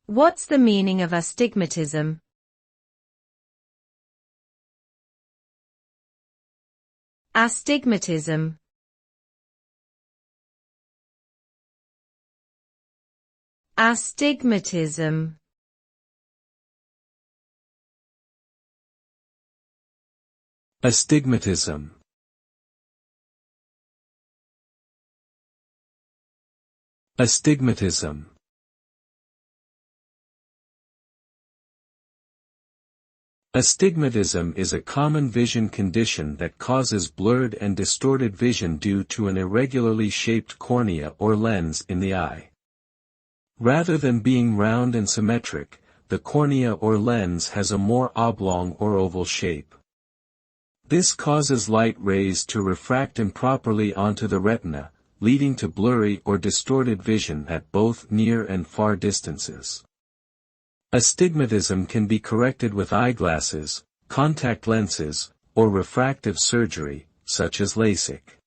What's the meaning of astigmatism? Astigmatism. Astigmatism. Astigmatism. Astigmatism. Astigmatism is a common vision condition that causes blurred and distorted vision due to an irregularly shaped cornea or lens in the eye. Rather than being round and symmetric, the cornea or lens has a more oblong or oval shape. This causes light rays to refract improperly onto the retina, leading to blurry or distorted vision at both near and far distances. Astigmatism can be corrected with eyeglasses, contact lenses, or refractive surgery, such as LASIK.